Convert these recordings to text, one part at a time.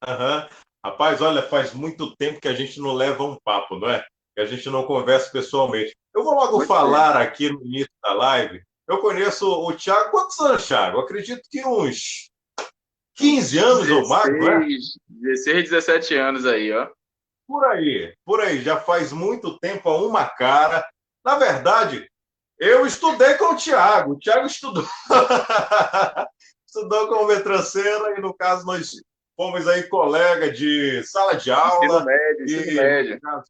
Aham. Rapaz, olha, faz muito tempo que a gente não leva um papo, não é? Que a gente não conversa pessoalmente. Eu vou logo Muito tempo. falar aqui no início da live. Eu conheço o Thiago. Quantos anos, Thiago? Acredito que uns 15 Uns anos ou mais, não é? 16, 17 anos aí, ó. Por aí, por aí. Já faz muito tempo a uma cara. Na verdade, eu estudei com o Thiago. O Thiago estudou. Estudou como metranceira e, no caso, nós fomos aí colega de sala de Ensino aula médio, ensino e, no médio. caso,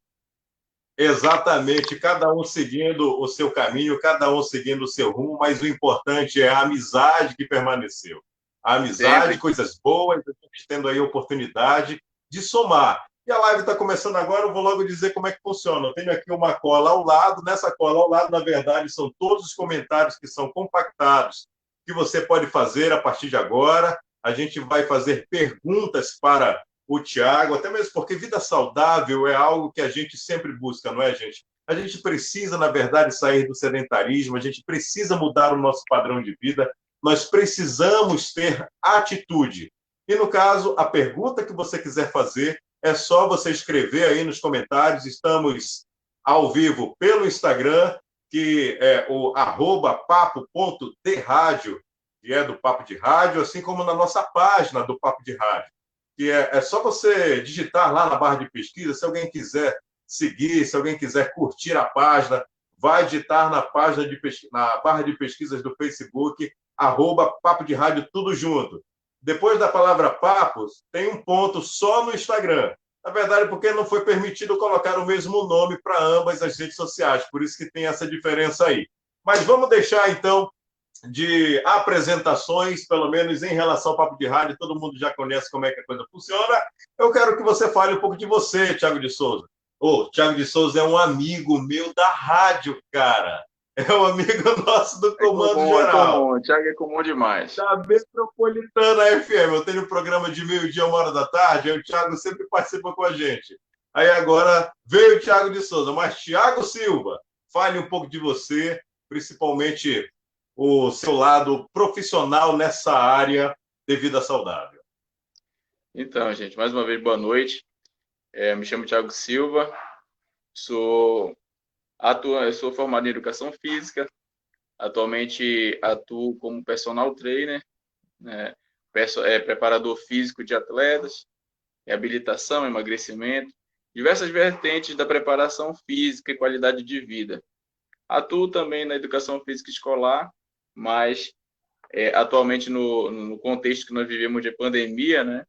exatamente, cada um seguindo o seu caminho, cada um seguindo o seu rumo, mas o importante é a amizade que permaneceu. A amizade, Sempre. coisas boas, a gente tendo aí a oportunidade de somar. E a live está começando agora, eu vou logo dizer como é que funciona. Eu tenho aqui uma cola ao lado, nessa cola ao lado, na verdade, são todos os comentários que são compactados, que você pode fazer a partir de agora. A gente vai fazer perguntas para o Tiago, até mesmo porque vida saudável é algo que a gente sempre busca, não é, gente? A gente precisa, na verdade, sair do sedentarismo, a gente precisa mudar o nosso padrão de vida, nós precisamos ter atitude. E, no caso, a pergunta que você quiser fazer, é só você escrever aí nos comentários. Estamos ao vivo pelo Instagram, que é o @papo.de rádio, que é do Papo de Rádio, assim como na nossa página do Papo de Rádio, que é só você digitar lá na barra de pesquisa. Se alguém quiser seguir, se alguém quiser curtir a página, vai digitar na página na barra de pesquisas do Facebook, @Papo de Rádio, tudo junto. Depois da palavra papos, tem um ponto só no Instagram. Na verdade, porque não foi permitido colocar o mesmo nome para ambas as redes sociais, por isso que tem essa diferença aí. Mas vamos deixar, então, de apresentações, pelo menos em relação ao Papo de Rádio, todo mundo já conhece como é que a coisa funciona. Eu quero que você fale um pouco de você, Thiago de Souza. Ô, Thiago de Souza é um amigo meu da rádio, cara. É um amigo nosso do É Comando comum, é Geral, comum. Thiago é comum demais. da Metropolitana FM. Eu tenho um programa de meio-dia, 1 hora da tarde, aí o Thiago sempre participa com a gente. Aí agora veio o Thiago de Souza, mas Thiago Silva, fale um pouco de você, principalmente o seu lado profissional nessa área de vida saudável. Então, gente, mais uma vez, boa noite. Me chamo Thiago Silva, sou, eu sou formado em Educação Física, atualmente atuo como personal trainer, né, preparador físico de atletas, reabilitação, emagrecimento, diversas vertentes da preparação física e qualidade de vida. Atuo também na educação física escolar, mas atualmente no contexto que nós vivemos de pandemia, né,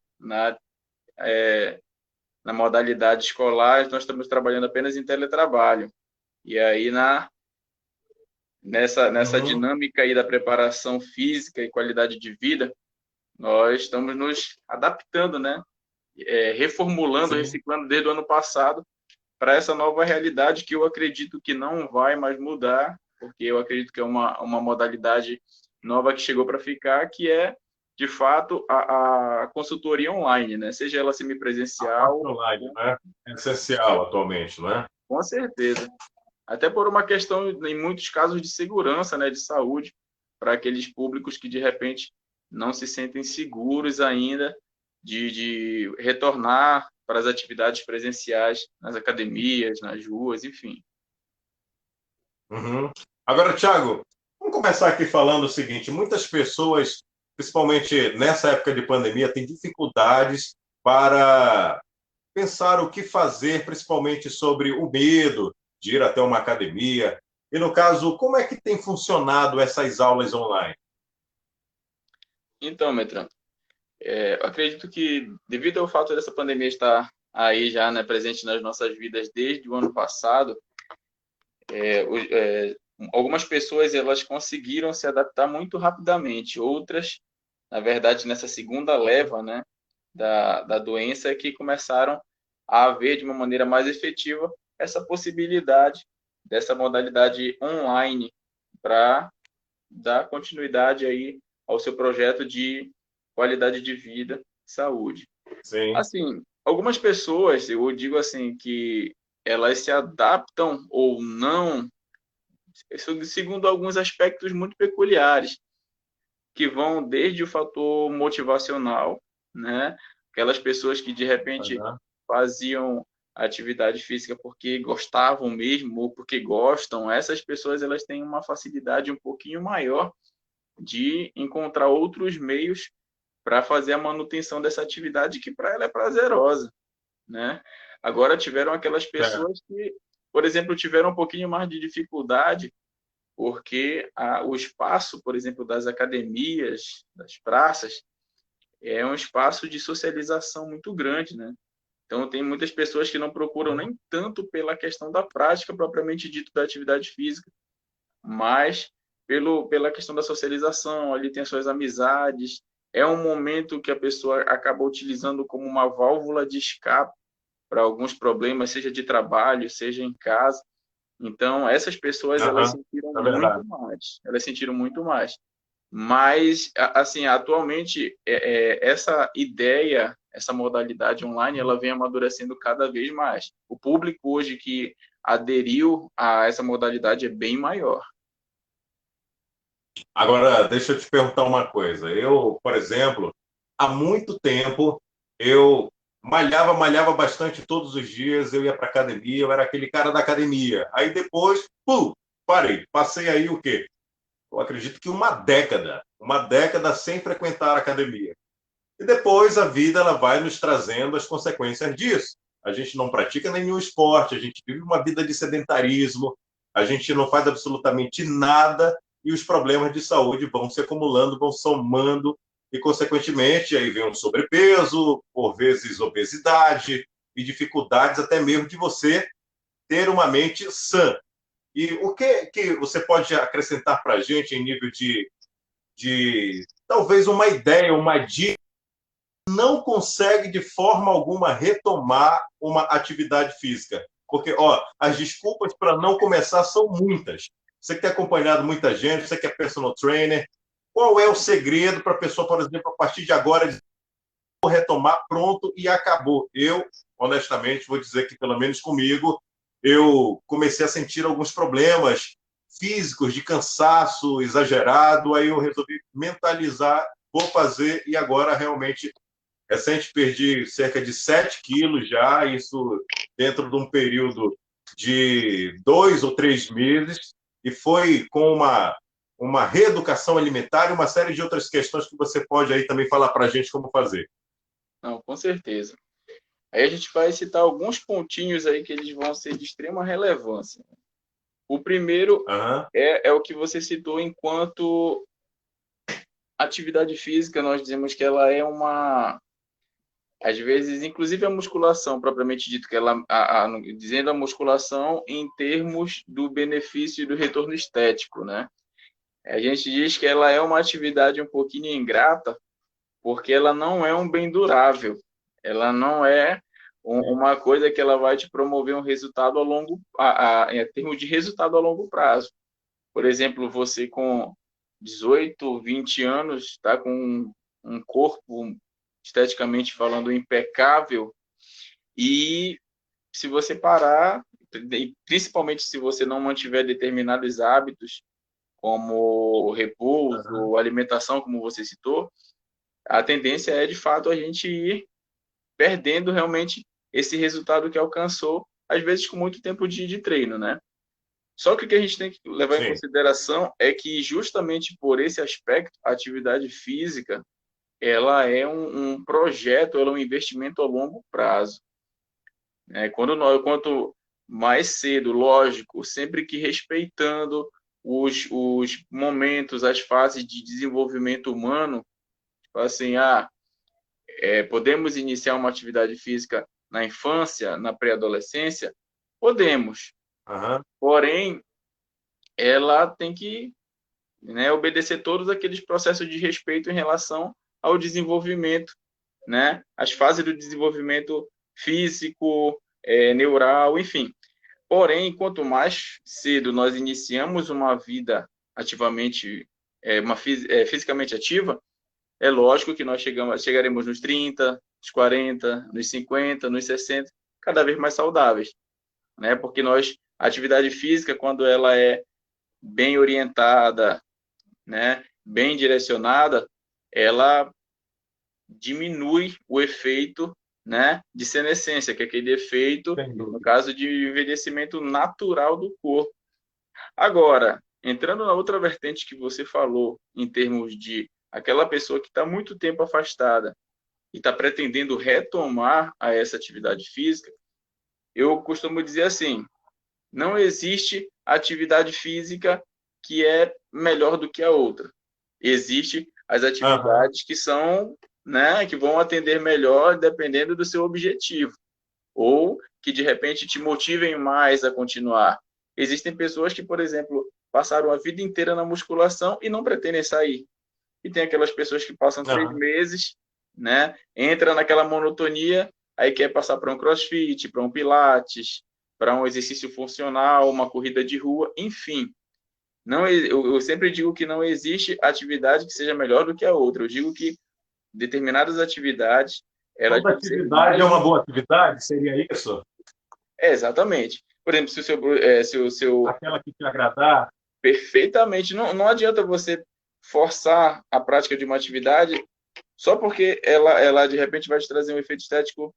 na modalidade escolar, nós estamos trabalhando apenas em teletrabalho. E aí, nessa Uhum, dinâmica aí da preparação física e qualidade de vida, nós estamos nos adaptando, né? Reformulando, sim. reciclando desde o ano passado para essa nova realidade que eu acredito que não vai mais mudar, porque eu acredito que é uma modalidade nova que chegou para ficar, que é, de fato, a consultoria online, né? Seja ela A parte semipresencial, online, né? É essencial atualmente, não é? com certeza. Até por uma questão, em muitos casos, de segurança, né, de saúde, para aqueles públicos que, de repente, não se sentem seguros ainda de retornar para as atividades presenciais nas academias, nas ruas, enfim. Uhum. Agora, Thiago, vamos começar aqui falando o seguinte: muitas pessoas, principalmente nessa época de pandemia, têm dificuldades para pensar o que fazer, principalmente sobre o medo de ir até uma academia. E, no caso, como é que tem funcionado essas aulas online? Então, Metran, eu acredito que, devido ao fato dessa pandemia estar aí já, né, presente nas nossas vidas desde o ano passado, é, é, algumas pessoas elas conseguiram se adaptar muito rapidamente, outras, na verdade, nessa segunda leva, né, da doença, que começaram a ver de uma maneira mais efetiva essa possibilidade dessa modalidade online para dar continuidade aí ao seu projeto de qualidade de vida e saúde. Sim. Assim, algumas pessoas, eu digo assim, que elas se adaptam ou não, segundo alguns aspectos muito peculiares, que vão desde o fator motivacional, né, Aquelas pessoas que, de repente, Aham. faziam atividade física porque gostavam mesmo ou porque gostam, essas pessoas elas têm uma facilidade um pouquinho maior de encontrar outros meios para fazer a manutenção dessa atividade que para ela é prazerosa, né? Agora tiveram aquelas É. pessoas que, por exemplo, tiveram um pouquinho mais de dificuldade porque o espaço, por exemplo, das academias, das praças, é um espaço de socialização muito grande, né? Então, tem muitas pessoas que não procuram Uhum. nem tanto pela questão da prática propriamente dito da atividade física, mas pela questão da socialização, ali tem as suas amizades, é um momento que a pessoa acaba utilizando como uma válvula de escape para alguns problemas, seja de trabalho, seja em casa. Então, essas pessoas, elas Aham. sentiram É verdade. muito mais, elas sentiram muito mais. Mas, assim, atualmente, essa ideia, essa modalidade online, ela vem amadurecendo cada vez mais. O público hoje que aderiu a essa modalidade é bem maior. Agora, deixa eu te perguntar uma coisa. Eu, por exemplo, há muito tempo, eu malhava bastante todos os dias, eu ia para academia, eu era aquele cara da academia. Aí depois, pum, parei. Passei aí o quê? Eu acredito que uma década sem frequentar a academia. E depois a vida ela vai nos trazendo as consequências disso. A gente não pratica nenhum esporte, a gente vive uma vida de sedentarismo, a gente não faz absolutamente nada e os problemas de saúde vão se acumulando, vão somando e, consequentemente, aí vem um sobrepeso, por vezes obesidade e dificuldades até mesmo de você ter uma mente sã. E o que você pode acrescentar para a gente em nível de talvez uma ideia, uma dica não consegue de forma alguma retomar uma atividade física. Porque, ó, as desculpas para não começar são muitas. Você que tem acompanhado muita gente, você que é personal trainer, qual é o segredo para a pessoa, por exemplo, a partir de agora, retomar, pronto e acabou? Eu, honestamente, vou dizer que, pelo menos comigo, eu comecei a sentir alguns problemas físicos, de cansaço exagerado, aí eu resolvi mentalizar, vou fazer e agora realmente recente perdi cerca de 7 quilos já, isso dentro de um período de 2 ou 3 meses, e foi com uma reeducação alimentar e uma série de outras questões que você pode aí também falar para a gente como fazer. Não, com certeza. Aí a gente vai citar alguns pontinhos aí que eles vão ser de extrema relevância. O primeiro Aham, é o que você citou enquanto atividade física, nós dizemos que ela é uma, às vezes, inclusive a musculação, propriamente dito, que ela, dizendo a musculação em termos do benefício e do retorno estético, né? A gente diz que ela é uma atividade um pouquinho ingrata, porque ela não é um bem durável, ela não é uma coisa que ela vai te promover um resultado em termos de resultado a longo prazo. Por exemplo, você com 18, 20 anos está com um corpo esteticamente falando impecável e se você parar, principalmente se você não mantiver determinados hábitos como aham, repouso, alimentação, como você citou, a tendência é de fato a gente ir perdendo realmente esse resultado que alcançou, às vezes com muito tempo de treino, né? Só que o que a gente tem que levar em sim, consideração é que justamente por esse aspecto, a atividade física, ela é um projeto, ela é um investimento a longo prazo. Né? Quanto mais cedo, lógico, sempre que respeitando os momentos, as fases de desenvolvimento humano, tipo assim, podemos iniciar uma atividade física na infância, na pré-adolescência? Podemos. aham, Porém, ela tem que, né, obedecer todos aqueles processos de respeito em relação ao desenvolvimento, né, as fases do desenvolvimento físico, neural, enfim. Porém, quanto mais cedo nós iniciamos uma vida ativamente, fisicamente ativa, é lógico que nós chegaremos nos 30, nos 40, nos 50, nos 60, cada vez mais saudáveis, né? Porque a atividade física, quando ela é bem orientada, né, bem direcionada, ela diminui o efeito, né, de senescência, que é aquele efeito, no caso de envelhecimento natural do corpo. Agora, entrando na outra vertente que você falou, em termos de aquela pessoa que está muito tempo afastada e está pretendendo retomar a essa atividade física, eu costumo dizer assim, não existe atividade física que é melhor do que a outra. Existem as atividades que são, né, que vão atender melhor dependendo do seu objetivo, ou que de repente te motivem mais a continuar. Existem pessoas que, por exemplo, passaram a vida inteira na musculação e não pretendem sair. E tem aquelas pessoas que passam 3 meses, né, entra naquela monotonia, aí quer passar para um crossfit, para um pilates, para um exercício funcional, uma corrida de rua, enfim. Não, eu sempre digo que não existe atividade que seja melhor do que a outra. Eu digo que determinadas atividades, elas Toda vão ser atividade mais... é uma boa atividade? Seria isso? Exatamente. Por exemplo, se o seu Aquela que te agradar? perfeitamente, não adianta você forçar a prática de uma atividade só porque ela de repente vai te trazer um efeito estético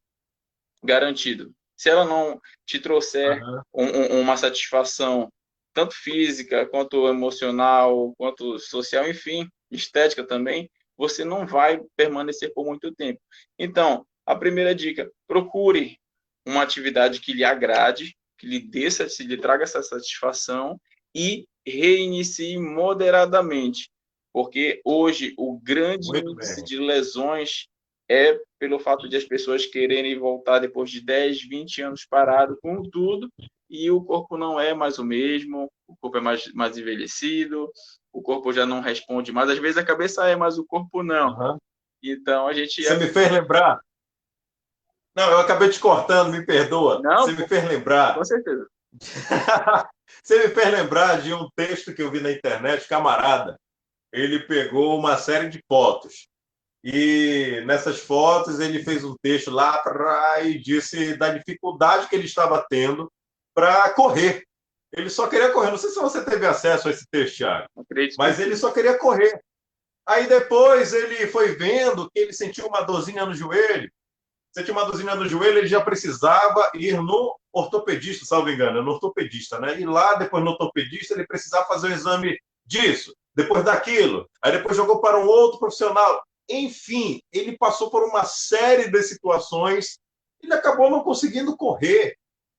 garantido. Se ela não te trouxer uma satisfação, tanto física, quanto emocional, quanto social, enfim, estética também, você não vai permanecer por muito tempo. Então, a primeira dica, procure uma atividade que lhe agrade, que lhe dê, se lhe traga essa satisfação e reinicie moderadamente, porque hoje o grande índice de lesões é pelo fato de as pessoas quererem voltar depois de 10, 20 anos parado com tudo, e o corpo não é mais o mesmo, o corpo é mais envelhecido, o corpo já não responde mais. Às vezes a cabeça é, mas o corpo não. Então a gente... Você me fez lembrar. Não, eu acabei te cortando, me perdoa. Não, Você me fez lembrar. com certeza. Você me fez lembrar de um texto que eu vi na internet, camarada. Ele pegou uma série de fotos. E nessas fotos ele fez um texto lá e disse da dificuldade que ele estava tendo para correr. Ele só queria correr. Não sei se você teve acesso a esse texto, Thiago, mas ele só queria correr. Aí depois ele foi vendo que ele sentiu uma dorzinha no joelho. Sentiu uma dorzinha no joelho, ele já precisava ir no ortopedista, salvo engano, no ortopedista, né? E lá, depois no ortopedista, ele precisava fazer o exame disso, depois daquilo. Aí depois jogou para um outro profissional. Enfim, ele passou por uma série de situações, ele acabou não conseguindo correr.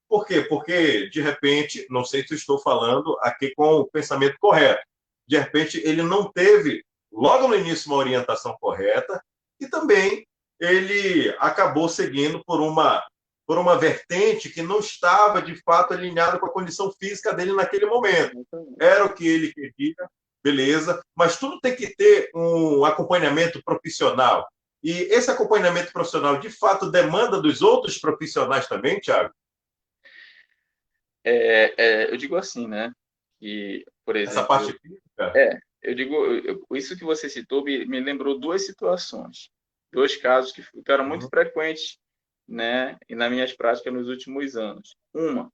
Por quê? Porque, de repente, não sei se estou falando aqui com o pensamento correto, de repente ele não teve, logo no início, uma orientação correta e também ele acabou seguindo por uma vertente que não estava, de fato, alinhada com a condição física dele naquele momento. Era o que ele queria, beleza, mas tudo tem que ter um acompanhamento profissional. E esse acompanhamento profissional, de fato, demanda dos outros profissionais também, Thiago? Eu digo assim, né? Que, por exemplo... Essa parte física? Eu digo, isso que você citou me lembrou duas situações. Dois casos que ficaram muito frequentes, né, e nas minhas práticas nos últimos anos. Uma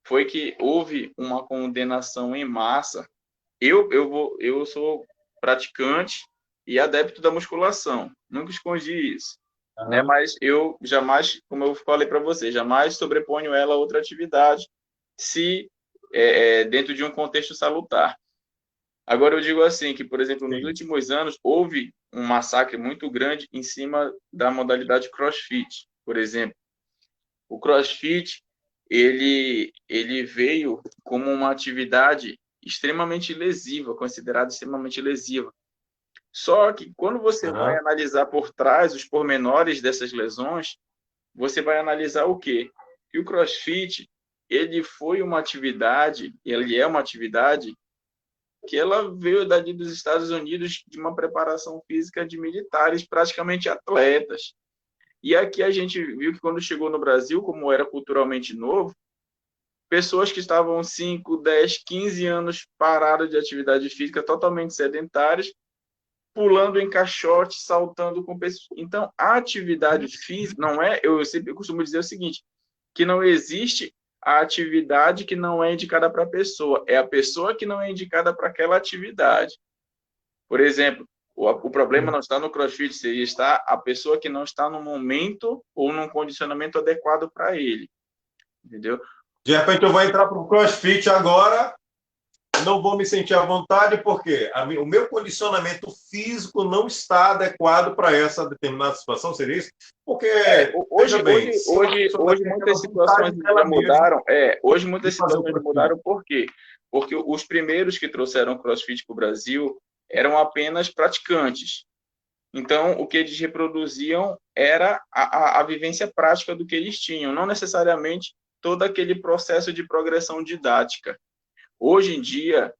foi que houve uma condenação em massa. Eu sou praticante e adepto da musculação. Nunca escondi isso, né? Mas eu jamais, como eu falei para você, jamais sobreponho ela a outra atividade, se dentro de um contexto salutar. Agora, eu digo assim, que, por exemplo, nos últimos anos, houve um massacre muito grande em cima da modalidade CrossFit, por exemplo. O CrossFit, ele veio como uma atividade extremamente lesiva, considerada extremamente lesiva. Só que, quando você vai analisar por trás os pormenores dessas lesões, você vai analisar o quê? Que o CrossFit, ele foi uma atividade, ele é uma atividade que ela veio dali dos Estados Unidos de uma preparação física de militares, praticamente atletas. E aqui a gente viu que quando chegou no Brasil, como era culturalmente novo, pessoas que estavam 5, 10, 15 anos paradas de atividade física, totalmente sedentárias, pulando em caixote, saltando com pessoas. Então, a atividade física não é, eu sempre costumo dizer o seguinte, que não existe a atividade que não é indicada para a pessoa, é a pessoa que não é indicada para aquela atividade. Por exemplo, O problema não está no CrossFit, seria está a pessoa que não está no momento ou num condicionamento adequado para ele, entendeu? De repente eu vou entrar para o CrossFit agora, não vou me sentir à vontade, porque o meu condicionamento físico não está adequado para essa determinada situação, seria isso? Porque, Hoje, veja bem, hoje muitas situações já mudaram. Hoje muitas situações mudaram, por quê? Porque os primeiros que trouxeram o CrossFit para o Brasil eram apenas praticantes. Então, o que eles reproduziam era a vivência prática do que eles tinham, não necessariamente todo aquele processo de progressão didática. Hoje em dia,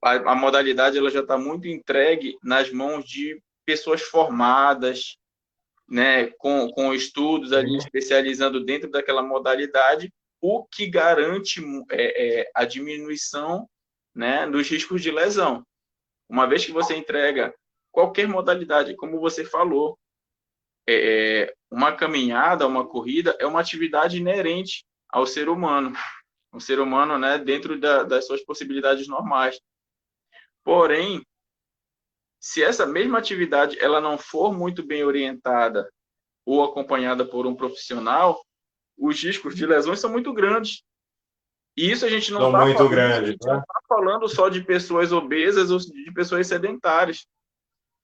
a modalidade ela já está muito entregue nas mãos de pessoas formadas, né, com estudos ali especializando dentro daquela modalidade, o que garante a diminuição, né, dos riscos de lesão. Uma vez que você entrega qualquer modalidade, como você falou, uma caminhada, uma corrida, é uma atividade inerente ao ser humano. O ser humano, né, dentro das suas possibilidades normais. Porém, se essa mesma atividade ela não for muito bem orientada ou acompanhada por um profissional, os riscos de lesões são muito grandes. E isso a gente não está falando só de pessoas obesas ou de pessoas sedentárias.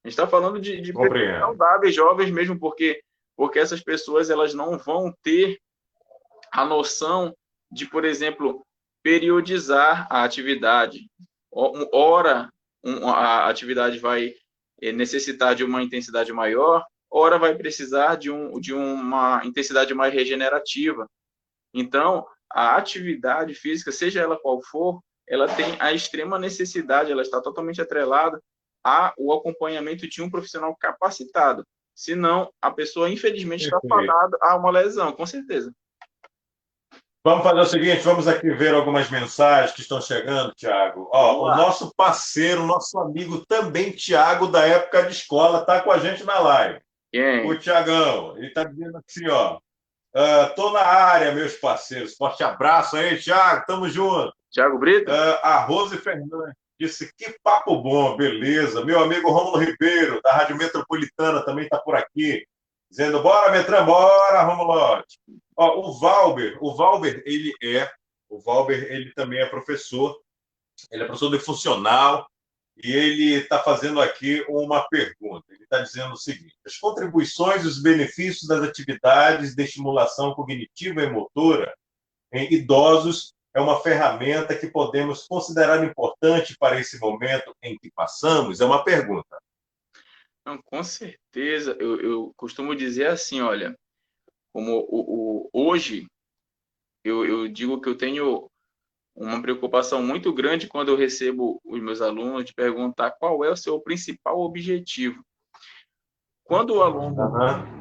A gente está falando de pessoas saudáveis, jovens mesmo, porque essas pessoas elas não vão ter a noção de, por exemplo, periodizar a atividade. Ora, a atividade vai necessitar de uma intensidade maior, ora vai precisar de uma intensidade mais regenerativa. Então, a atividade física, seja ela qual for, ela tem a extrema necessidade, ela está totalmente atrelada ao acompanhamento de um profissional capacitado. Senão, a pessoa, infelizmente, está fadada a uma lesão, com certeza. Vamos fazer o seguinte, vamos aqui ver algumas mensagens que estão chegando, Tiago. O nosso parceiro, nosso amigo também, Tiago, da época de escola, está com a gente na live. Quem? O Tiagão, ele está dizendo assim, tô na área, meus parceiros. Forte abraço aí, Tiago, tamo junto. Tiago Brito? A Rose Fernandes disse, que papo bom, beleza. Meu amigo Rômulo Ribeiro, da Rádio Metropolitana, também está por aqui, dizendo, bora, Metrão, bora, Romulote. O Valber, ele também é professor, ele é professor de funcional, e ele está fazendo aqui uma pergunta. Ele está dizendo o seguinte, as contribuições e os benefícios das atividades de estimulação cognitiva e motora em idosos é uma ferramenta que podemos considerar importante para esse momento em que passamos? É uma pergunta. Não, com certeza. Eu costumo dizer assim, olha, como hoje, eu digo que eu tenho uma preocupação muito grande quando eu recebo os meus alunos de perguntar qual é o seu principal objetivo. Quando o aluno,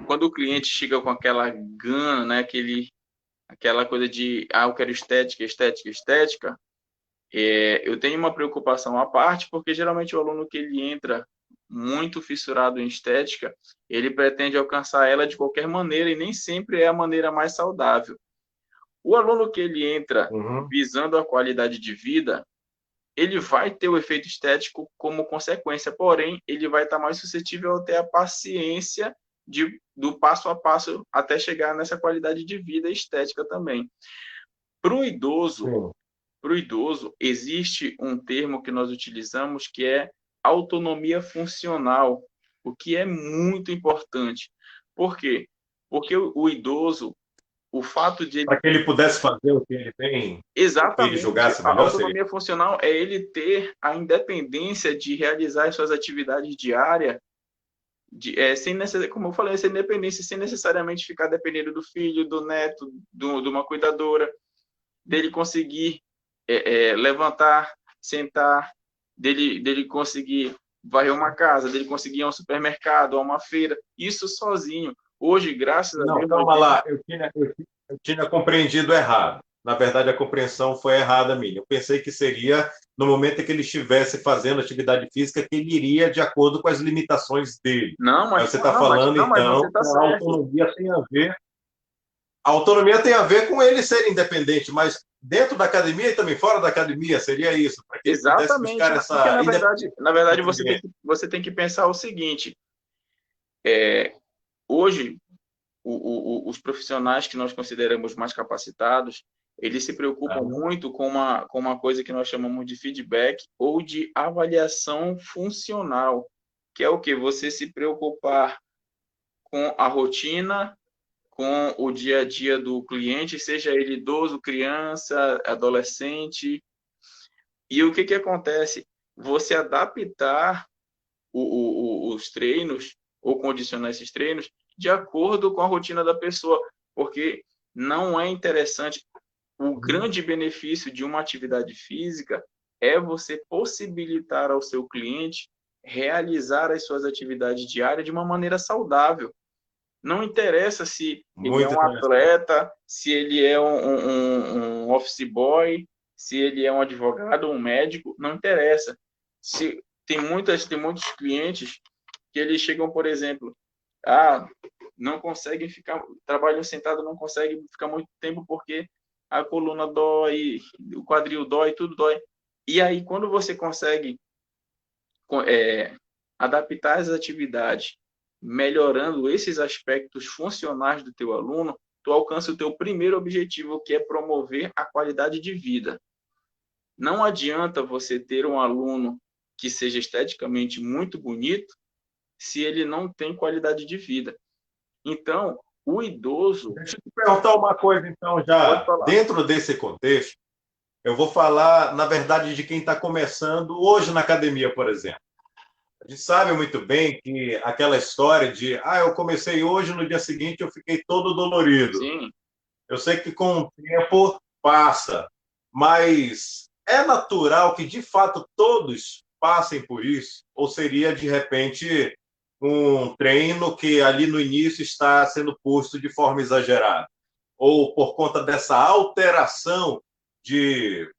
quando o cliente chega com aquela gana, né, aquela coisa de, eu quero estética, estética, estética, eu tenho uma preocupação à parte, porque geralmente o aluno que ele entra muito fissurado em estética, ele pretende alcançar ela de qualquer maneira e nem sempre é a maneira mais saudável. O aluno que ele entra visando a qualidade de vida, ele vai ter o efeito estético como consequência, porém, ele vai estar mais suscetível a ter a paciência do passo a passo até chegar nessa qualidade de vida estética também. Para o idoso, existe um termo que nós utilizamos que é autonomia funcional, o que é muito importante. Por quê? Porque o idoso, o fato de... Para que ele pudesse fazer o que ele tem, exatamente, que ele julgasse melhor, a autonomia funcional é ele ter a independência de realizar as suas atividades diárias, como eu falei, essa independência, sem necessariamente ficar dependendo do filho, do neto, de uma cuidadora, dele conseguir levantar, sentar, dele conseguir varrer uma casa, dele conseguir ir a um supermercado, a uma feira, isso sozinho. Hoje, graças a Deus... Não, calma lá, eu tinha compreendido errado. Na verdade, a compreensão foi errada minha. Eu pensei que seria no momento em que ele estivesse fazendo atividade física, que ele iria de acordo com as limitações dele. Não, mas você está falando, então, você tá que a autonomia tem a ver... A autonomia tem a ver com ele ser independente, mas dentro da academia e também fora da academia, seria isso, para que ele pudesse Exatamente, buscar porque essa na verdade independência. você tem que pensar o seguinte, hoje os profissionais que nós consideramos mais capacitados, eles se preocupam muito com uma coisa que nós chamamos de feedback ou de avaliação funcional, que é o que? Você se preocupar com a rotina, com o dia a dia do cliente, seja ele idoso, criança, adolescente. E o que, que acontece? Você adaptar os treinos ou condicionar esses treinos de acordo com a rotina da pessoa, porque não é interessante. O grande benefício de uma atividade física é você possibilitar ao seu cliente realizar as suas atividades diárias de uma maneira saudável. Não interessa se ele é Muito um interessante. atleta, se ele é um office boy, se ele é um advogado, um médico, não interessa. Se tem muitos clientes que eles chegam, por exemplo, não conseguem ficar, trabalham sentado, não conseguem ficar muito tempo porque a coluna dói, o quadril dói, tudo dói. E aí, quando você consegue adaptar as atividades, melhorando esses aspectos funcionais do teu aluno, tu alcança o teu primeiro objetivo, que é promover a qualidade de vida. Não adianta você ter um aluno que seja esteticamente muito bonito se ele não tem qualidade de vida. Então, o idoso... Deixa eu te perguntar uma coisa, então, Pode já falar. dentro desse contexto, eu vou falar, na verdade, de quem está começando hoje na academia, por exemplo. A gente sabe muito bem que aquela história de, eu comecei hoje, no dia seguinte eu fiquei todo dolorido. Sim, Eu sei que com o tempo passa, mas é natural que, de fato, todos passem por isso? Ou seria, de repente, um treino que ali no início está sendo posto de forma exagerada? Ou por conta dessa alteração de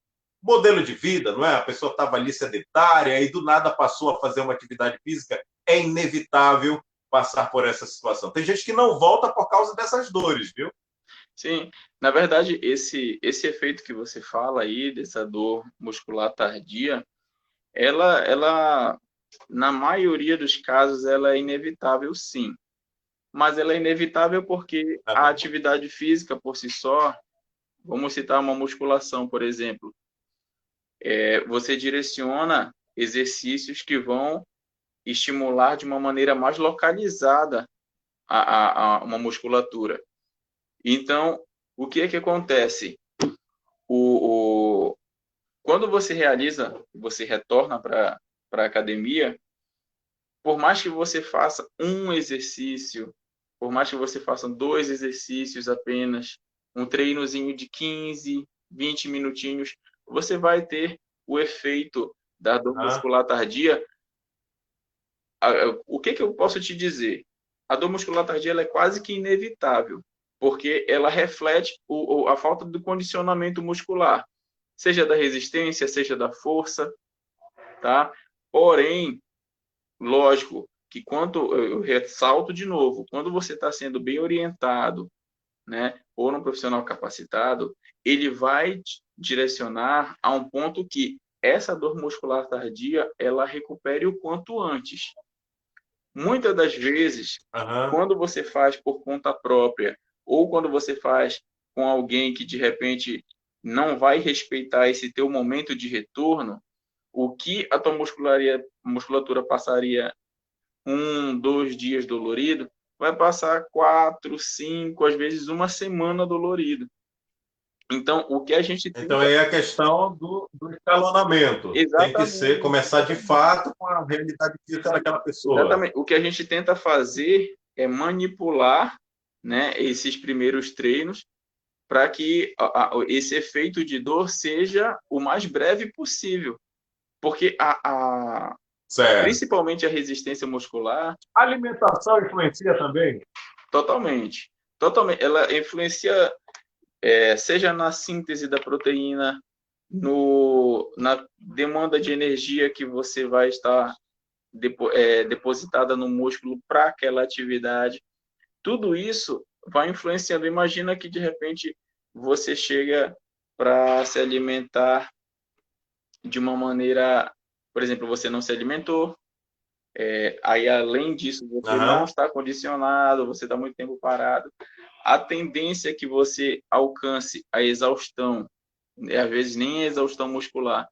modelo de vida, não é? A pessoa estava ali sedentária e do nada passou a fazer uma atividade física, é inevitável passar por essa situação. Tem gente que não volta por causa dessas dores, viu? sim. Na verdade, esse efeito que você fala aí, dessa dor muscular tardia, ela, na maioria dos casos, ela é inevitável, sim. Mas ela é inevitável porque a Uhum. atividade física por si só, vamos citar uma musculação, por exemplo, você direciona exercícios que vão estimular de uma maneira mais localizada a uma musculatura. Então, o que é que acontece? O, o, quando você retorna para a academia, por mais que você faça um exercício, por mais que você faça dois exercícios apenas, um treinozinho de 15, 20 minutinhos, você vai ter o efeito da dor Uhum. muscular tardia. O que eu posso te dizer? A dor muscular tardia ela é quase que inevitável, porque ela reflete a falta do condicionamento muscular, seja da resistência, seja da força, tá? Porém, lógico que quando eu ressalto de novo, quando você está sendo bem orientado, né, ou num profissional capacitado, ele vai direcionar a um ponto que essa dor muscular tardia ela recupere o quanto antes. Muitas das vezes, Uhum. quando você faz por conta própria ou quando você faz com alguém que de repente não vai respeitar esse teu momento de retorno, o que a tua musculatura passaria 1, 2 dias dolorido, vai passar 4, 5, às vezes uma semana dolorido. Então, o que a gente Então, tenta... aí é a questão do escalonamento. Tem que ser, Exatamente, começar de fato com a realidade física daquela pessoa. exatamente. O que a gente tenta fazer é manipular, né, esses primeiros treinos para que esse efeito de dor seja o mais breve possível. Porque Certo. principalmente a resistência muscular, A alimentação influencia também? totalmente. Totalmente. Ela influencia, seja na síntese da proteína, na demanda de energia que você vai estar depositada no músculo para aquela atividade. Tudo isso vai influenciando. Imagina que, de repente, você chega para se alimentar de uma maneira, por exemplo, você não se alimentou, aí além disso você não Aham. está condicionado, você está muito tempo parado, a tendência é que você alcance a exaustão, às vezes nem a exaustão muscular,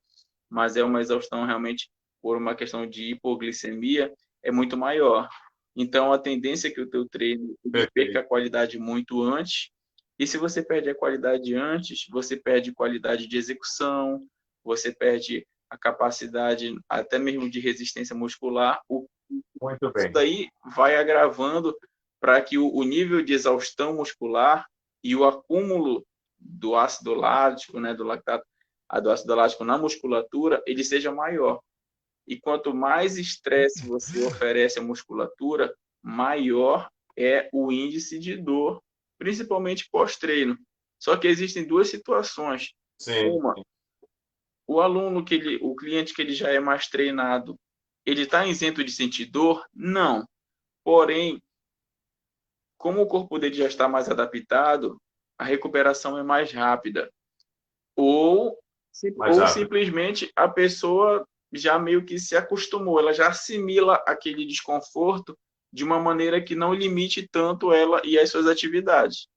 mas é uma exaustão realmente por uma questão de hipoglicemia, é muito maior. Então, a tendência é que o teu treino perca Perfeito. a qualidade muito antes, e se você perde a qualidade antes, você perde qualidade de execução, você perde a capacidade até mesmo de resistência muscular. Muito Isso bem. daí vai agravando para que o nível de exaustão muscular e o acúmulo do ácido lático, né, do lactato, do ácido lático na musculatura, ele seja maior. E quanto mais estresse você oferece à musculatura, maior é o índice de dor, principalmente pós-treino. Só que existem duas situações. Sim. Uma, o aluno o cliente que ele já é mais treinado, ele está isento de sentir dor? Não. Porém, como o corpo dele já está mais adaptado, a recuperação é mais rápida. Ou, Mais ou rápido. simplesmente a pessoa já meio que se acostumou, ela já assimila aquele desconforto de uma maneira que não limite tanto ela e as suas atividades.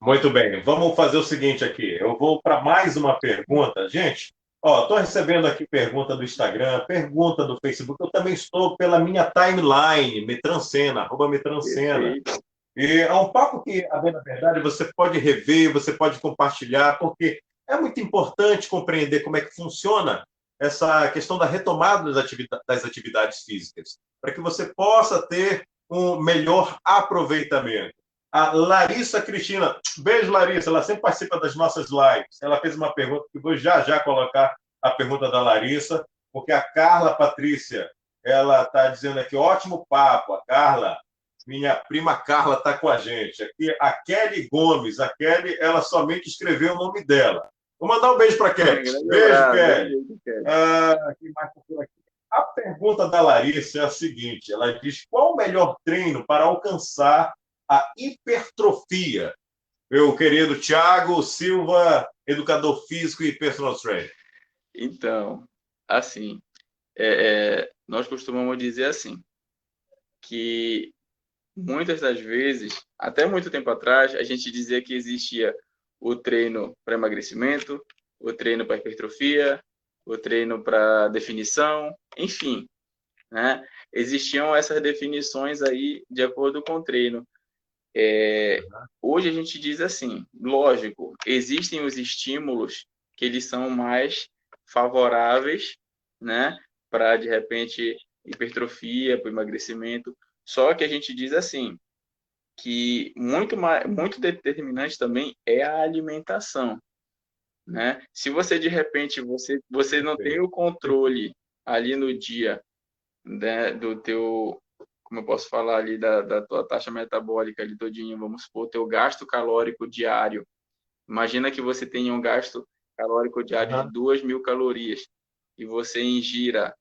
Muito bem, vamos fazer o seguinte aqui. Eu vou para mais uma pergunta. Gente, ó, estou recebendo aqui pergunta do Instagram, pergunta do Facebook. Eu também estou pela minha timeline, Metrancena, @Metrancena. Perfeito. E é um papo que, a bem na verdade, você pode rever, você pode compartilhar, porque é muito importante compreender como é que funciona essa questão da retomada das atividades físicas, para que você possa ter um melhor aproveitamento. A Larissa Cristina, beijo, Larissa, ela sempre participa das nossas lives. Ela fez uma pergunta que eu vou já já colocar a pergunta da Larissa, porque a Carla Patrícia, ela está dizendo aqui, ótimo papo, a Carla, minha prima Carla está com a gente. Aqui, a Kelly Gomes. A Kelly, ela somente escreveu o nome dela. Vou mandar um beijo para a Kelly. Grande Beijo, abraço. Kelly. Beijo, Kelly. Aqui mais por aqui. A pergunta da Larissa é a seguinte: ela diz qual o melhor treino para alcançar a hipertrofia? Meu querido Thiago Silva, educador físico e personal trainer. Então, assim, nós costumamos dizer assim, que muitas das vezes, até muito tempo atrás, a gente dizia que existia o treino para emagrecimento, o treino para hipertrofia, o treino para definição, enfim, né? Existiam essas definições aí de acordo com o treino. Hoje a gente diz assim, lógico, existem os estímulos que eles são mais favoráveis, né, para de repente hipertrofia, para emagrecimento. Só que a gente diz assim, que muito determinante também é a alimentação, né? Se você de repente você não tem o controle ali no dia, né, do teu, como eu posso falar ali da tua taxa metabólica ali todinho, vamos supor, teu gasto calórico diário. Imagina que você tenha um gasto calórico diário de Uhum. 2.000 calorias e você ingira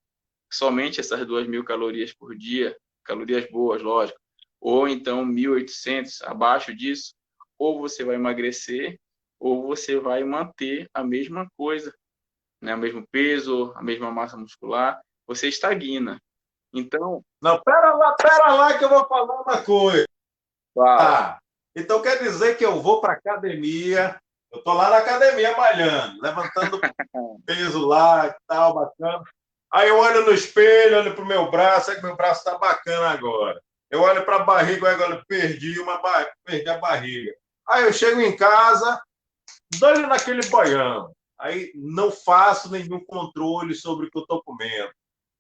somente essas 2.000 calorias por dia, calorias boas, lógico, ou então 1.800 abaixo disso, ou você vai emagrecer, ou você vai manter a mesma coisa, né? O mesmo peso, a mesma massa muscular, você estagna. Então, Não, pera lá que eu vou falar uma coisa. fala. Ah, então quer dizer que eu vou para academia, eu estou lá na academia malhando, levantando peso lá e tal, bacana. Aí eu olho no espelho, olho para o meu braço, aí que meu braço está bacana agora. Eu olho para a barriga, agora perdi a barriga. Aí eu chego em casa, dou-lhe naquele boião. Aí não faço nenhum controle sobre o que eu estou comendo.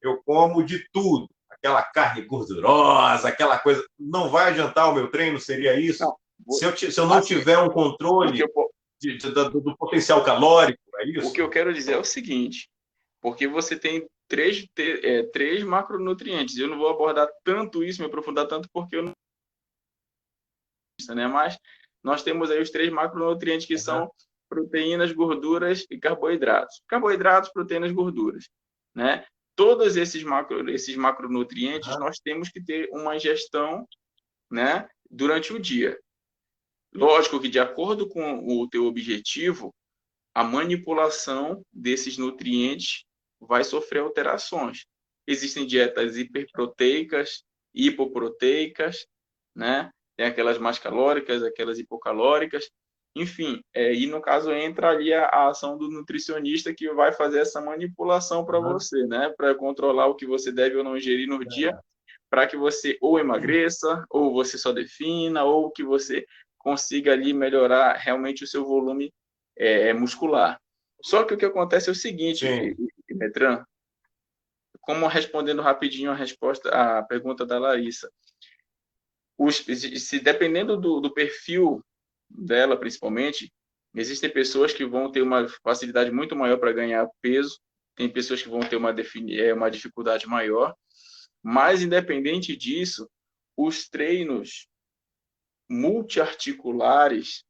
Eu como de tudo. Aquela carne gordurosa, aquela coisa. Não vai adiantar o meu treino? Seria isso? Não, Se eu não assim, tiver um o que controle eu, do potencial calórico, é o que isso? eu quero dizer é o seguinte, porque você tem três macronutrientes. Eu não vou abordar tanto isso, me aprofundar tanto, porque eu não, né? Mas nós temos aí os três macronutrientes que Uhum. são proteínas, gorduras e carboidratos. Carboidratos, proteínas, gorduras, né? Todos esses macronutrientes Uhum. nós temos que ter uma ingestão, né, durante o dia. Lógico que, de acordo com o teu objetivo, a manipulação desses nutrientes vai sofrer alterações. Existem dietas hiperproteicas, hipoproteicas, né? Tem aquelas mais calóricas, aquelas hipocalóricas, enfim, e no caso entra ali a ação do nutricionista que vai fazer essa manipulação para você, né? Para controlar o que você deve ou não ingerir no dia, para que você ou emagreça, ou você só defina, ou que você consiga ali melhorar realmente o seu volume muscular. Só que o que acontece é o seguinte, Sim. Metran, como respondendo rapidinho a pergunta da Larissa, se dependendo do perfil dela, principalmente, existem pessoas que vão ter uma facilidade muito maior para ganhar peso, tem pessoas que vão ter uma dificuldade maior, mas independente disso, os treinos multiarticulares,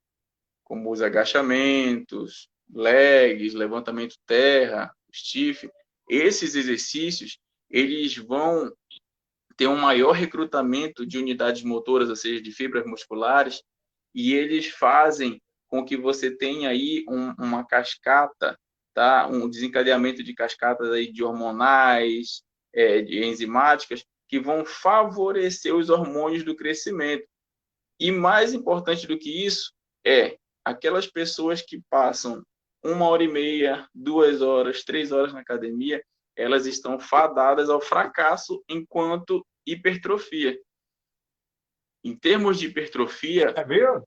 como os agachamentos, legs, levantamento terra, stiff, esses exercícios, eles vão ter um maior recrutamento de unidades motoras, ou seja, de fibras musculares, e eles fazem com que você tenha aí uma cascata, tá? Um desencadeamento de cascatas aí de hormonais, de enzimáticas, que vão favorecer os hormônios do crescimento. E mais importante do que isso aquelas pessoas que passam 1h30, 2 horas, 3 horas na academia, elas estão fadadas ao fracasso enquanto hipertrofia. Em termos de hipertrofia, É mesmo?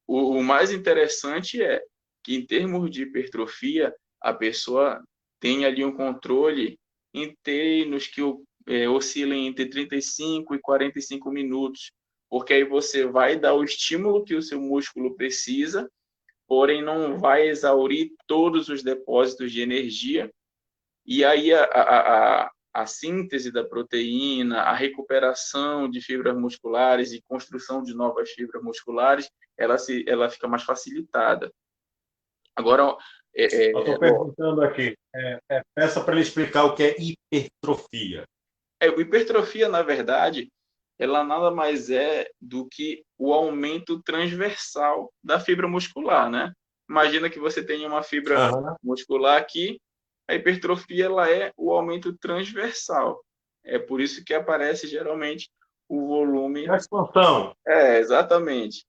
o mais interessante é que, em termos de hipertrofia, a pessoa tem ali um controle em treinos que oscilem entre 35 e 45 minutos, porque aí você vai dar o estímulo que o seu músculo precisa, porém não vai exaurir todos os depósitos de energia, e aí a síntese da proteína, a recuperação de fibras musculares e construção de novas fibras musculares, ela fica mais facilitada. Agora, Eu estou perguntando aqui, peça para ele explicar o que é hipertrofia. Hipertrofia, na verdade, ela nada mais é do que o aumento transversal da fibra muscular, né? Imagina que você tem uma fibra muscular aqui, a hipertrofia ela é o aumento transversal. É por isso que aparece geralmente o volume. A expansão. Exatamente.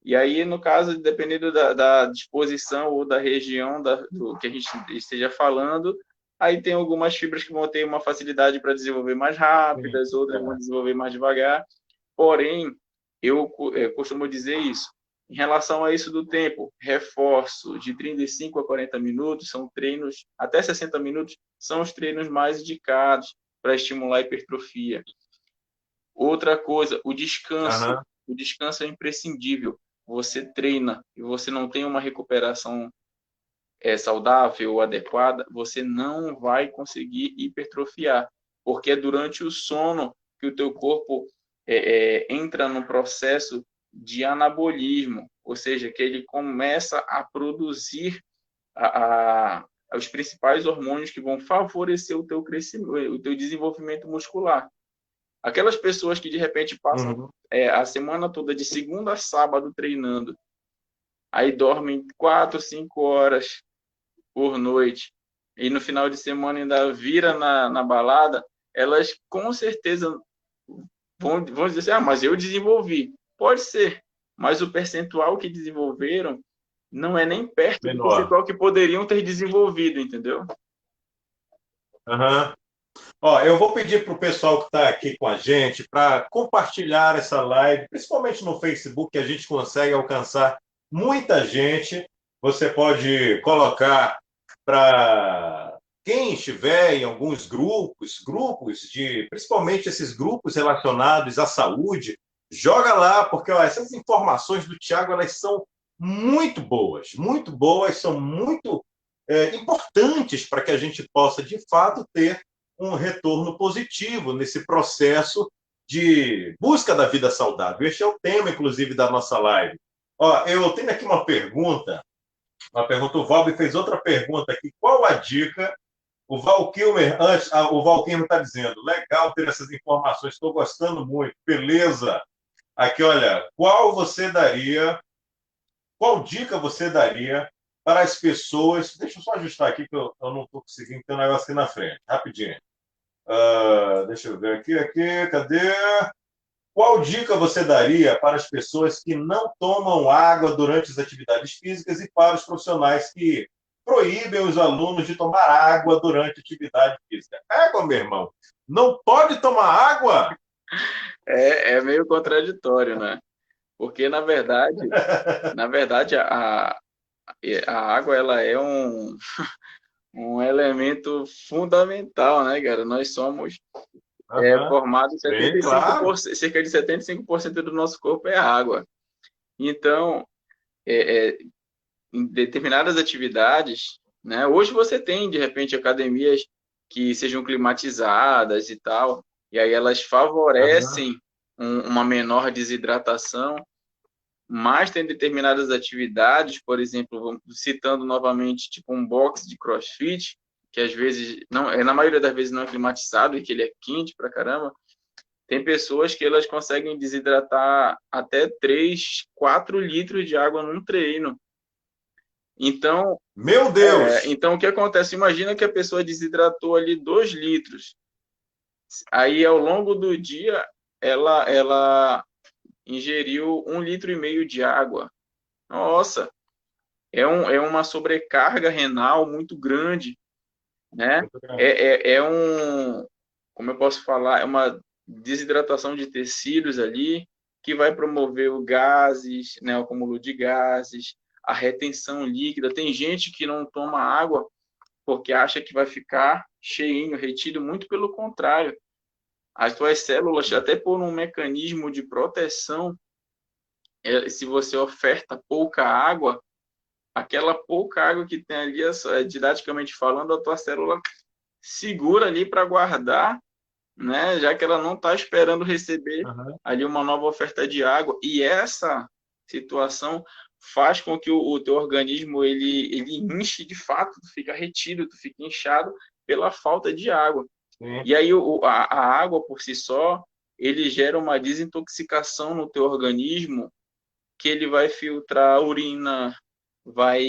E aí, no caso, dependendo da disposição ou da região do que a gente esteja falando, aí tem algumas fibras que vão ter uma facilidade para desenvolver mais rápidas, outras vão desenvolver mais devagar. Porém, eu costumo dizer isso. Em relação a isso do tempo, reforço de 35 a 40 minutos, são treinos, até 60 minutos, são os treinos mais indicados para estimular a hipertrofia. Outra coisa, o descanso. O descanso é imprescindível. Você treina e você não tem uma recuperação saudável ou adequada, você não vai conseguir hipertrofiar, porque é durante o sono que o teu corpo entra no processo de anabolismo, ou seja, que ele começa a produzir os principais hormônios que vão favorecer o teu crescimento, o teu desenvolvimento muscular. Aquelas pessoas que de repente passam a semana toda de segunda a sábado treinando, aí dormem 4, 5 horas por noite e no final de semana ainda vira na balada, elas com certeza vão dizer assim, mas eu desenvolvi. Pode ser, mas o percentual que desenvolveram não é nem perto do percentual que poderiam ter desenvolvido, entendeu? Eu vou pedir para o pessoal que está aqui com a gente para compartilhar essa live, principalmente no Facebook, que a gente consegue alcançar muita gente. Você pode colocar para quem estiver em alguns grupos principalmente esses grupos relacionados à saúde, joga lá, porque essas informações do Thiago, elas são muito boas, são muito importantes para que a gente possa, de fato, ter um retorno positivo nesse processo de busca da vida saudável. Este é o tema, inclusive, da nossa live. Eu tenho aqui uma pergunta, o Valber fez outra pergunta aqui, qual a dica? O Val Kilmer está dizendo, legal ter essas informações, estou gostando muito, beleza. Aqui, olha, qual dica você daria para as pessoas? Deixa eu só ajustar aqui, que eu não estou conseguindo ter um negócio aqui na frente. Rapidinho. Deixa eu ver aqui, cadê? Qual dica você daria para as pessoas que não tomam água durante as atividades físicas e para os profissionais que proíbem os alunos de tomar água durante a atividade física? Água, meu irmão. Não pode tomar água? É meio contraditório, né? Porque, na verdade, a água ela é um elemento fundamental, né, cara? Nós somos Aham. formados Bem claro. 75%, cerca de 75% do nosso corpo é água. Então, em determinadas atividades, né? Hoje você tem, de repente, academias que sejam climatizadas e tal, e aí elas Aham. favorecem uma menor desidratação, mas tem determinadas atividades, por exemplo, citando novamente, tipo um box de CrossFit, que às vezes, não, na maioria das vezes não é climatizado e que ele é quente pra caramba, tem pessoas que elas conseguem desidratar até 3, 4 litros de água num treino. Então, Meu Deus! então o que acontece? Imagina que a pessoa desidratou ali 2 litros. Aí, ao longo do dia, ela ingeriu 1,5 litro de água. Nossa, é uma sobrecarga renal muito grande, né? Muito grande. Como eu posso falar, é uma desidratação de tecidos ali que vai promover o gases, né, o acúmulo de gases, a retenção líquida. Tem gente que não toma água porque acha que vai ficar cheinho, retido, muito pelo contrário. As tuas células, até por um mecanismo de proteção, se você oferta pouca água, aquela pouca água que tem ali, didaticamente falando, a tua célula segura ali para guardar, né? Já que ela não está esperando receber Aham. ali uma nova oferta de água. E essa situação faz com que o teu organismo ele enche de fato, tu fica retido, tu fica inchado pela falta de água. Sim. E aí a água por si só, ele gera uma desintoxicação no teu organismo que ele vai filtrar a urina, vai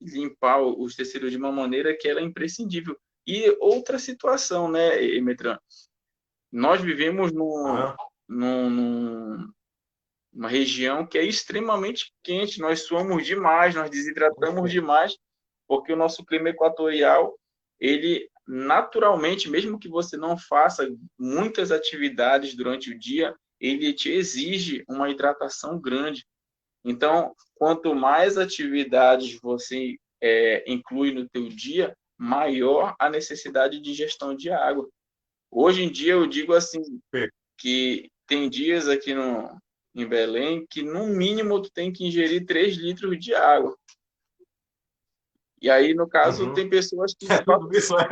limpar os tecidos de uma maneira que ela é imprescindível. E outra situação, né, Emetran? Nós vivemos Aham. num, numa região que é extremamente quente, nós suamos demais, nós desidratamos demais, porque o nosso clima equatorial, ele naturalmente, mesmo que você não faça muitas atividades durante o dia, ele te exige uma hidratação grande. Então, quanto mais atividades você inclui no teu dia, maior a necessidade de ingestão de água. Hoje em dia, eu digo assim, que tem dias aqui em Belém que, no mínimo, tu tem que ingerir 3 litros de água. E aí, no caso, Uhum. tem pessoas que... É tudo isso, né?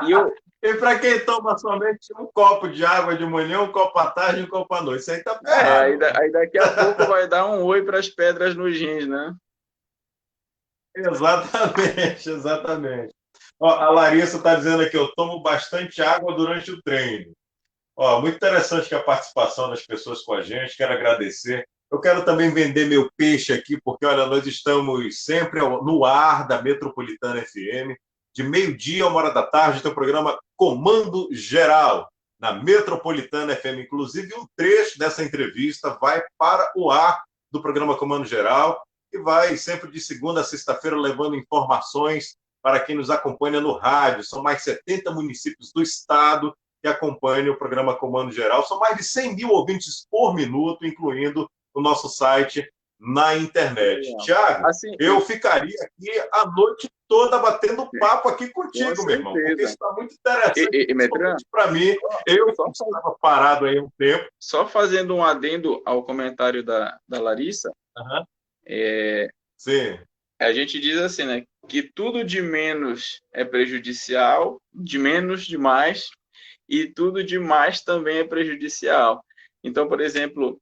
E eu... E para quem toma somente um copo de água de manhã, um copo à tarde e um copo à noite, isso aí tá ferrado, né? aí daqui a pouco vai dar um oi para as pedras nos rins, né? Exatamente, exatamente. Ó, a Larissa está dizendo aqui, eu tomo bastante água durante o treino. Ó, muito interessante que a participação das pessoas com a gente, quero agradecer. Eu quero também vender meu peixe aqui, porque, olha, nós estamos sempre no ar da Metropolitana FM, de meio-dia a 1 hora da tarde, tem o programa Comando Geral, na Metropolitana FM. Inclusive, um trecho dessa entrevista vai para o ar do programa Comando Geral, e vai sempre de segunda a sexta-feira levando informações para quem nos acompanha no rádio. São mais 70 municípios do estado que acompanham o programa Comando Geral. São mais de 100 mil ouvintes por minuto, incluindo o nosso site na internet. Tiago, Assim, eu ficaria aqui a noite toda batendo papo aqui com contigo, meu irmão, porque certeza. isso está muito interessante, Metran, principalmente para mim. Eu só, estava parado aí um tempo. só fazendo um adendo ao comentário da Larissa, Uhum. é, Sim. a gente diz assim, né, que tudo de menos é prejudicial, de menos demais, e tudo demais também é prejudicial. Então, por exemplo,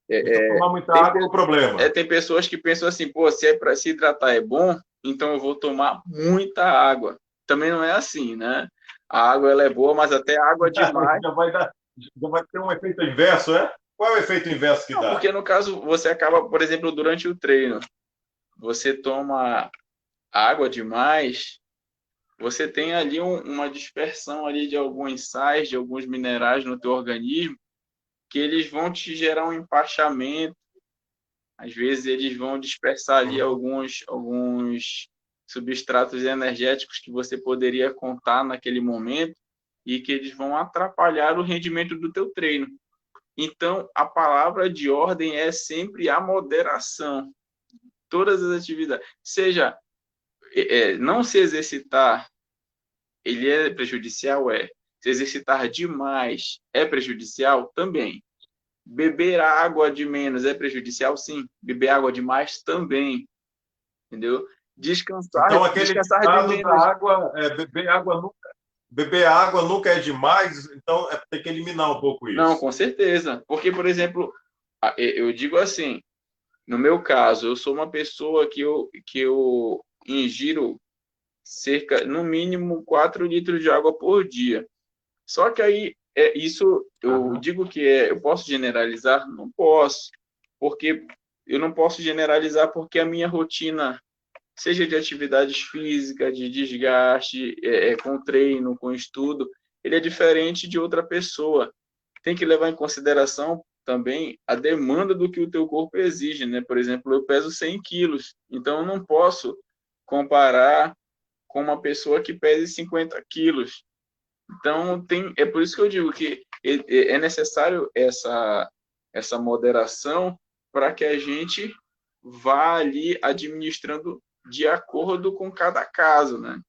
Então, tomar muita tem, água é o problema. tem pessoas que pensam assim, pô, se é para se hidratar é bom, então eu vou tomar muita água. Também não é assim, né? A água ela é boa, mas até água demais Já vai ter um efeito inverso, é? Qual é o efeito inverso que Não, dá? porque no caso você acaba, por exemplo, durante o treino, você toma água demais, você tem ali uma dispersão ali de alguns sais, de alguns minerais no teu organismo, que eles vão te gerar um empachamento. Às vezes eles vão dispersar ali Uhum. alguns substratos energéticos que você poderia contar naquele momento e que eles vão atrapalhar o rendimento do teu treino. Então, a palavra de ordem é sempre a moderação. Todas as atividades, seja não se exercitar, ele é prejudicial, é. Se exercitar demais é prejudicial também. Beber água de menos é prejudicial? Sim. Beber água demais também, entendeu? Descansar, Então, aquele descansar de ditado da menos. água, beber água nunca é demais, então tem que eliminar um pouco Não, isso. com certeza. Porque, por exemplo, eu digo assim, no meu caso, eu sou uma pessoa que eu ingiro cerca, no mínimo, 4 litros de água por dia. Só que aí, isso, eu Aham. digo que eu posso generalizar? Não posso. Porque eu não posso generalizar porque a minha rotina, seja de atividades físicas, de desgaste, com treino, com estudo, ele é diferente de outra pessoa. Tem que levar em consideração também a demanda do que o teu corpo exige, né? Por exemplo, eu peso 100 quilos, então eu não posso comparar com uma pessoa que pese 50 quilos. Então, é por isso que eu digo que é necessário essa moderação para que a gente vá ali administrando de acordo com cada caso, né?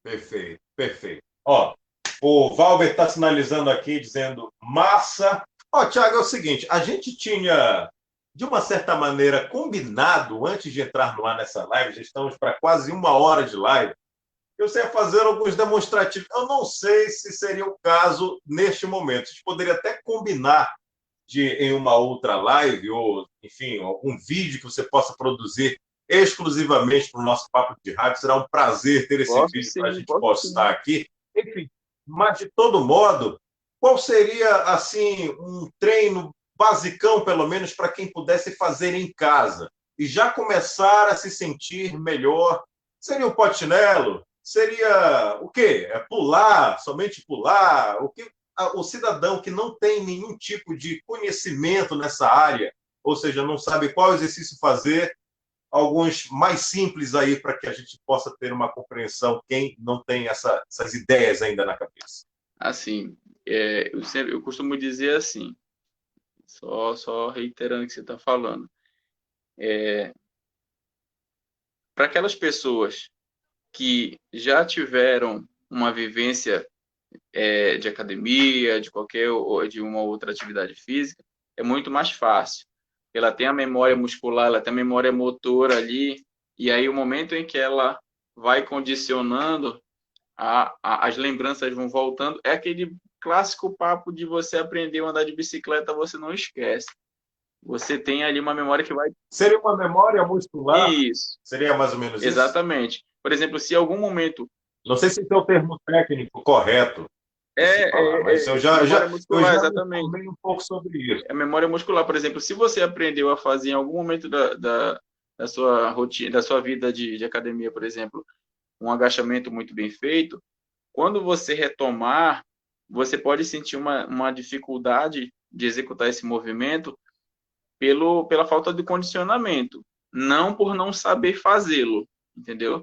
Perfeito, perfeito. Ó, o Valber está sinalizando aqui, dizendo massa. Ó, Thiago, é o seguinte, a gente tinha, de uma certa maneira, combinado, antes de entrar no ar nessa live, já estamos para quase 1 hora de live, eu sei fazer alguns demonstrativos. Eu não sei se seria o caso neste momento. A gente poderia até combinar em uma outra live, ou, enfim, algum vídeo que você possa produzir exclusivamente para o nosso Papo de Rádio. Será um prazer ter esse Posso vídeo para a sim, gente posso postar sim. aqui. Enfim, mas de todo modo, qual seria, assim, um treino basicão, pelo menos, para quem pudesse fazer em casa e já começar a se sentir melhor? Seria o potinelo? Seria o quê? É pular, somente pular? O cidadão que não tem nenhum tipo de conhecimento nessa área, ou seja, não sabe qual exercício fazer, alguns mais simples aí para que a gente possa ter uma compreensão, quem não tem essas ideias ainda na cabeça. Assim, eu costumo dizer assim, só reiterando o que você está falando. Para aquelas pessoas que já tiveram uma vivência de academia, de qualquer ou de uma outra atividade física, é muito mais fácil. Ela tem a memória muscular, ela tem a memória motora ali, e aí o momento em que ela vai condicionando, as lembranças vão voltando. É aquele clássico papo de você aprender a andar de bicicleta, você não esquece. Você tem ali uma memória que vai. Seria uma memória muscular? Isso, Seria mais ou menos isso? exatamente. Por exemplo, se em algum momento Não sei se esse é o termo técnico correto de se falar, mas memória eu muscular, já me exatamente. informei um pouco sobre isso. A memória muscular, por exemplo, se você aprendeu a fazer em algum momento da sua rotina, da sua vida de academia, por exemplo, um agachamento muito bem feito, quando você retomar, você pode sentir uma dificuldade de executar esse movimento pela falta de condicionamento, não por não saber fazê-lo, entendeu?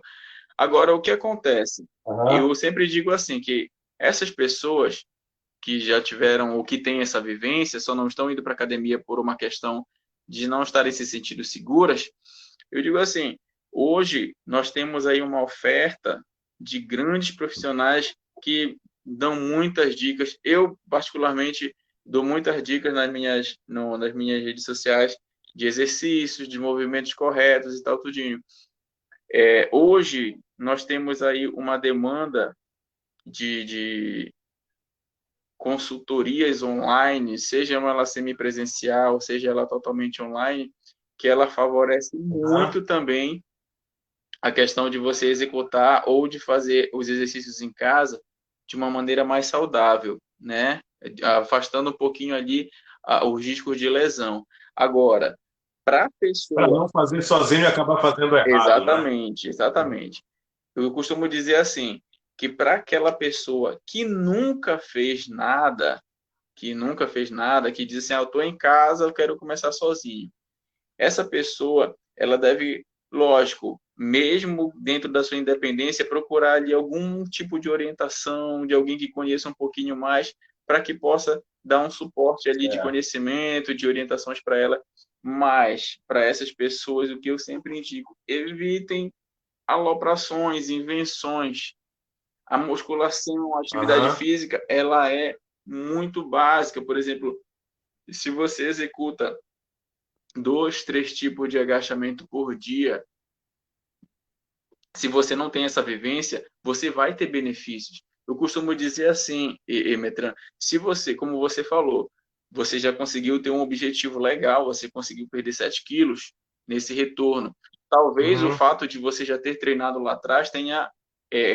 Agora, o que acontece? Uhum. Eu sempre digo assim, que essas pessoas que já tiveram ou que têm essa vivência, só não estão indo para a academia por uma questão de não estarem se sentindo seguras, eu digo assim, hoje nós temos aí uma oferta de grandes profissionais que dão muitas dicas. Eu, particularmente, dou muitas dicas nas minhas redes sociais de exercícios, de movimentos corretos e tal, tudinho. Hoje, nós temos aí uma demanda de consultorias online, seja ela semipresencial, seja ela totalmente online, que ela favorece Uhum. muito também a questão de você executar ou de fazer os exercícios em casa de uma maneira mais saudável. né? Afastando um pouquinho ali os riscos de lesão. Agora, para a Para pessoa... não fazer sozinho e acabar fazendo errado, né? Exatamente, exatamente. Eu costumo dizer assim, que para aquela pessoa que nunca fez nada, que diz assim, eu estou em casa, eu quero começar sozinho. Essa pessoa, ela deve, lógico, mesmo dentro da sua independência, procurar ali algum tipo de orientação, de alguém que conheça um pouquinho mais, para que possa dar um suporte ali de É. conhecimento, de orientações para ela. Mas, para essas pessoas, o que eu sempre indico, evitem aloprações, invenções. A musculação, a atividade Aham. física, ela é muito básica. Por exemplo, se você executa 2, 3 tipos de agachamento por dia, se você não tem essa vivência, você vai ter benefícios. Eu costumo dizer assim, Metran, se você, como você falou, você já conseguiu ter um objetivo legal, você conseguiu perder 7 quilos nesse retorno. Talvez o Uhum. fato de você já ter treinado lá atrás tenha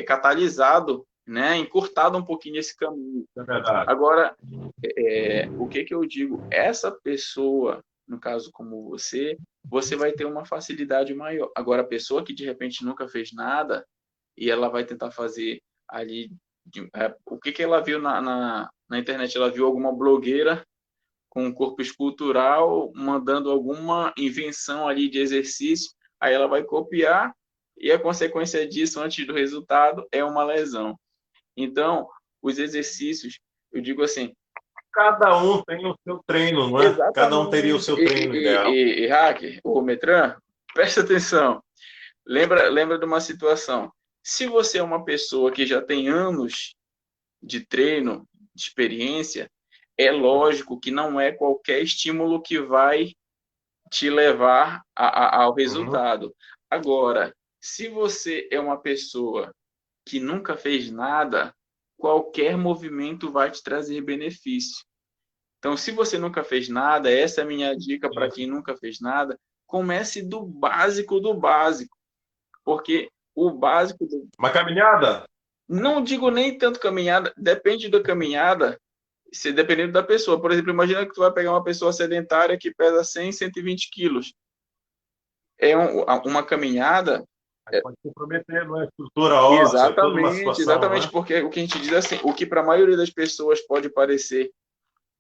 catalisado, né, encurtado um pouquinho esse caminho. É verdade. Agora, o que que eu digo? Essa pessoa, no caso como você vai ter uma facilidade maior. Agora, a pessoa que de repente nunca fez nada e ela vai tentar fazer ali, o que que ela viu na internet? Ela viu alguma blogueira com um corpo escultural mandando alguma invenção ali de exercício, aí ela vai copiar e a consequência disso, antes do resultado, é uma lesão. Então, os exercícios, eu digo assim, Cada um tem o seu treino, não é? Cada um teria o exatamente. seu treino ideal. Hacker, o Metran, presta atenção. Lembra de uma situação. Se você é uma pessoa que já tem anos de treino, de experiência, é lógico que não é qualquer estímulo que vai te levar ao Uhum. resultado. Agora, se você é uma pessoa que nunca fez nada, qualquer movimento vai te trazer benefício. Então, se você nunca fez nada, essa é a minha dica para quem nunca fez nada, comece do básico do básico, porque o básico, Uma caminhada? não digo nem tanto caminhada, depende da caminhada, se dependendo da pessoa. Por exemplo, imagina que tu vai pegar uma pessoa sedentária que pesa 100, 120 quilos. Uma caminhada. Aí pode comprometer, não é? Estrutura óssea, toda uma Exatamente, situação, não exatamente, é? porque o que a gente diz assim, o que para a maioria das pessoas pode parecer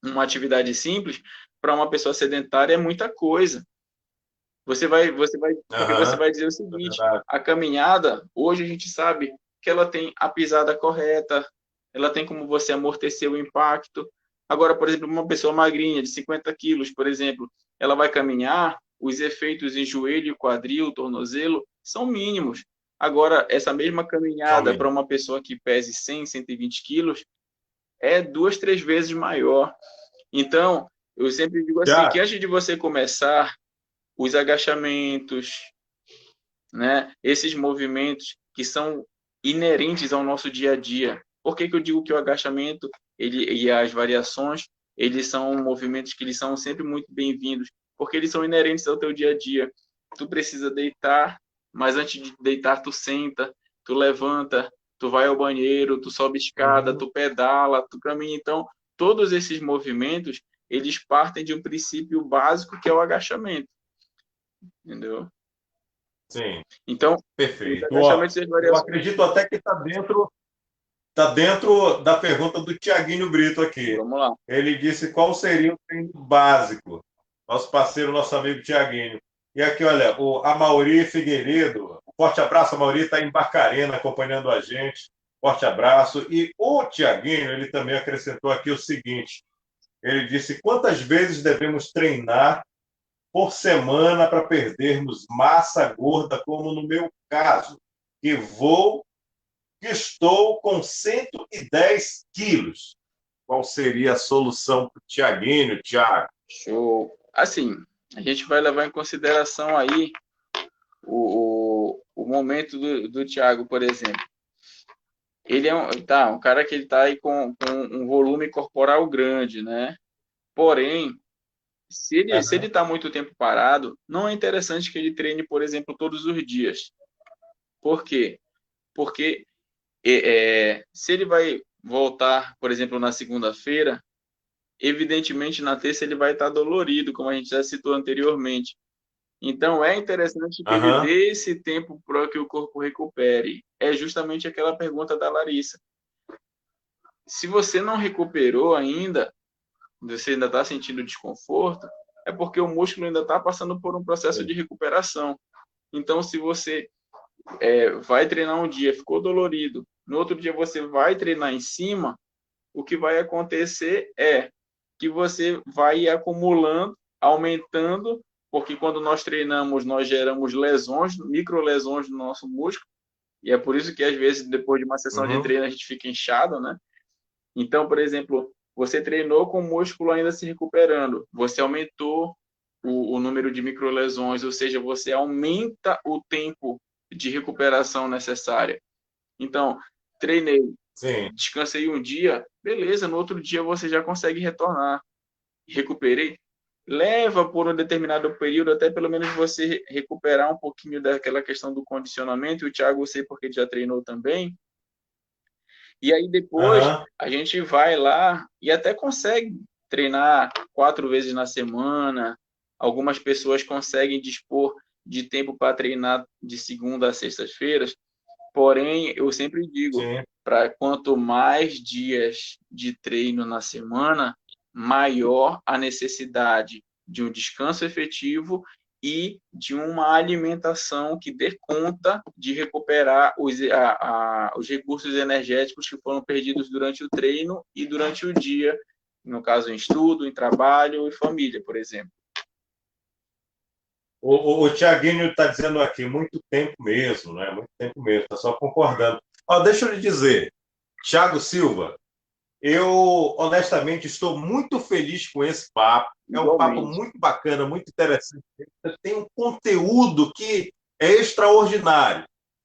uma atividade simples, para uma pessoa sedentária é muita coisa. Porque você Aham, vai dizer o é seguinte: verdade. a caminhada, hoje a gente sabe que ela tem a pisada correta, ela tem como você amortecer o impacto. Agora, por exemplo, uma pessoa magrinha, de 50 quilos, por exemplo, ela vai caminhar, os efeitos em joelho, quadril, tornozelo são mínimos. Agora, essa mesma caminhada para Realmente. uma pessoa que pese 100, 120 quilos é 2, 3 vezes maior. Então, eu sempre digo assim, que Tiago, antes de você começar os agachamentos, né, esses movimentos que são inerentes ao nosso dia a dia. Por que que eu digo que o agachamento e as variações, eles são movimentos que eles são sempre muito bem-vindos, porque eles são inerentes ao teu dia a dia. Tu precisa deitar, mas antes de deitar tu senta, tu levanta, tu vai ao banheiro, tu sobe escada, uhum, tu pedala, tu caminha. Então, todos esses movimentos, eles partem de um princípio básico que é o agachamento, entendeu? sim, Então, os perfeito. Ó, agachamentos e as eu variações. acredito até que tá dentro da pergunta do Tiaguinho Brito aqui. Vamos lá. Ele disse qual seria o treino básico. Nosso parceiro, nosso amigo Tiaguinho. E aqui, olha, o Amauri Figueiredo. Um forte abraço, Amauri, está em Barcarena acompanhando a gente. Forte abraço. E o Tiaguinho, ele também acrescentou aqui o seguinte: ele disse quantas vezes devemos treinar por semana para perdermos massa gorda, como no meu caso, que estou com 110 quilos. Qual seria a solução para o Tiaguinho, Tiago? Show. Assim, a gente vai levar em consideração aí o momento do Thiago, por exemplo. Ele é um cara que ele tá aí com um volume corporal grande, né? Porém, se ele tá muito tempo parado, não é interessante que ele treine, por exemplo, todos os dias. Por quê? Porque se ele vai voltar, por exemplo, na segunda-feira, evidentemente na terça ele vai estar dolorido, como a gente já citou anteriormente. Então é interessante que ele Aham. dê esse tempo para que o corpo recupere. É justamente aquela pergunta da Larissa. Se você não recuperou ainda, você ainda está sentindo desconforto, é porque o músculo ainda está passando por um processo de recuperação. Então, se você vai treinar um dia, ficou dolorido, no outro dia você vai treinar em cima, o que vai acontecer é que você vai acumulando, aumentando, porque quando nós treinamos, nós geramos lesões, microlesões no nosso músculo, e é por isso que às vezes depois de uma sessão de Uhum. treino a gente fica inchado, né? Então, por exemplo, você treinou com o músculo ainda se recuperando, você aumentou o número de microlesões, ou seja, você aumenta o tempo de recuperação necessária. Então, treinei, Sim. descansei um dia, beleza, no outro dia você já consegue retornar. Recuperei, leva por um determinado período até pelo menos você recuperar um pouquinho daquela questão do condicionamento, e o Thiago eu sei porque ele já treinou também, e aí depois Aham. a gente vai lá e até consegue treinar 4 vezes na semana, algumas pessoas conseguem dispor de tempo para treinar de segunda a sextas-feiras, porém eu sempre digo, Sim. para quanto mais dias de treino na semana, maior a necessidade de um descanso efetivo e de uma alimentação que dê conta de recuperar os recursos energéticos que foram perdidos durante o treino e durante o dia, no caso em estudo, em trabalho e família, por exemplo. O Tiaguinho está dizendo aqui, muito tempo mesmo, né? Muito tempo mesmo, está só concordando. Ó, deixa eu lhe dizer, Thiago Silva, eu honestamente estou muito feliz com esse papo. É um papo Igualmente. muito bacana, muito interessante. Tem um conteúdo que é extraordinário.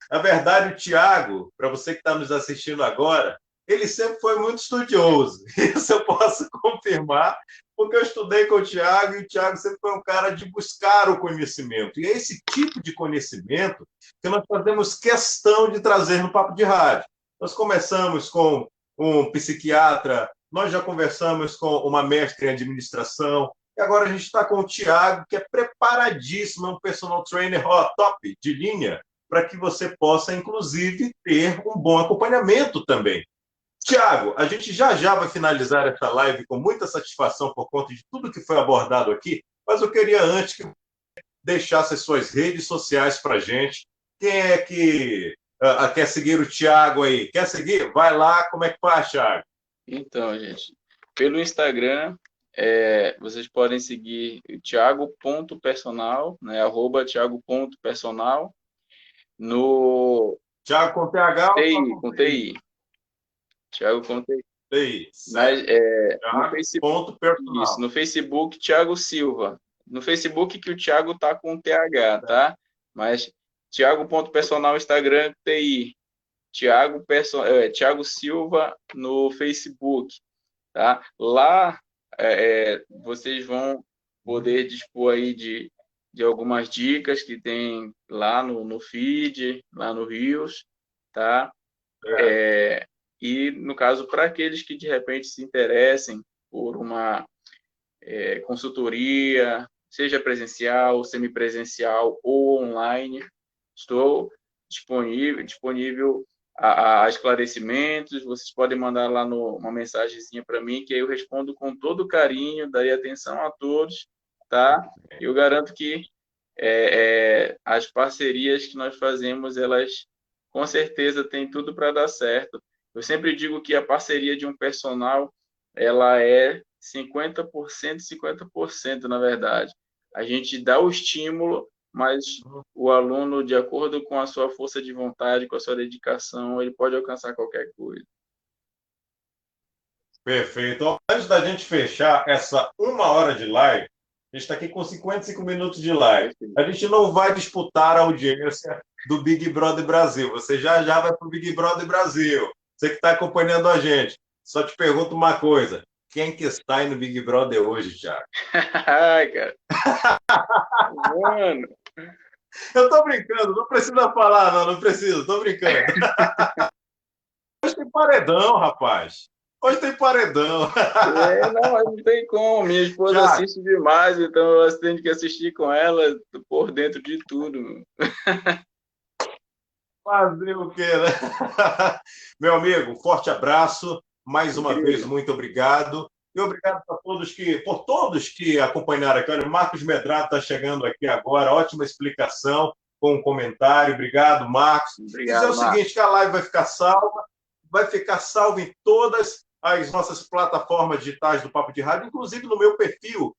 Na verdade, o Tiago, para você que está nos assistindo agora, ele sempre foi muito estudioso. Isso eu posso confirmar, porque eu estudei com o Tiago e o Tiago sempre foi um cara de buscar o conhecimento. E é esse tipo de conhecimento que nós fazemos questão de trazer no Papo de Rádio. Nós começamos com um psiquiatra, nós já conversamos com uma mestre em administração, e agora a gente está com o Tiago, que é preparadíssimo, é um personal trainer top de linha, para que você possa, inclusive, ter um bom acompanhamento também. Tiago, a gente já vai finalizar essa live com muita satisfação por conta de tudo que foi abordado aqui, mas eu queria antes que deixasse as suas redes sociais para a gente. Quem é que quer seguir o Tiago aí? Quer seguir? Vai lá, como é que faz, Tiago? Então, gente, pelo Instagram, vocês podem seguir o Thiago.personal, né? @Thiago.personal. No Tiago com TH ou só TI, com com TI? TI. Thiago com TI. TI, Mas, certo. no Tiago, Facebook, ponto isso, personal. no Facebook, Thiago Silva. No Facebook que o Thiago tá com TH, tá? Mas Thiago.personal, Instagram, TI. Thiago Silva no Facebook, tá? Lá vocês vão poder dispor aí de algumas dicas que tem lá no feed, lá no Rios, tá? E, no caso, para aqueles que de repente se interessem por uma consultoria, seja presencial, semipresencial ou online, estou disponível a esclarecimentos. Vocês podem mandar lá uma mensagenzinha para mim, que aí eu respondo com todo carinho, darei atenção a todos, tá? Eu garanto que as parcerias que nós fazemos, elas com certeza têm tudo para dar certo. Eu sempre digo que a parceria de um personal, ela é 50%, 50%, na verdade. A gente dá o estímulo, mas o aluno, de acordo com a sua força de vontade, com a sua dedicação, ele pode alcançar qualquer coisa. Perfeito. Antes da gente fechar essa 1 hora de live, a gente está aqui com 55 minutos de live. A gente não vai disputar a audiência do Big Brother Brasil. Você já vai para o Big Brother Brasil. Você que está acompanhando a gente. Só te pergunto uma coisa. Quem que está aí no Big Brother hoje, Thiago? Ai, cara. Mano. Eu tô brincando, não precisa falar, não precisa, tô brincando. tem paredão, rapaz. Hoje tem paredão. Não, mas não tem como. Minha esposa Tiago, assiste demais, então eu tenho que assistir com ela por dentro de tudo. fazer o quê, né? Meu amigo, forte abraço. Mais uma vez, Incrível. muito obrigado. E obrigado por todos que acompanharam aqui. Olha, o Marcos Medrado está chegando aqui agora. Ótima explicação com um comentário. Obrigado, Marcos. Dizer Obrigado, o Marcos. seguinte, que a live vai ficar salva em todas as nossas plataformas digitais do Papo de Rádio, inclusive no meu perfil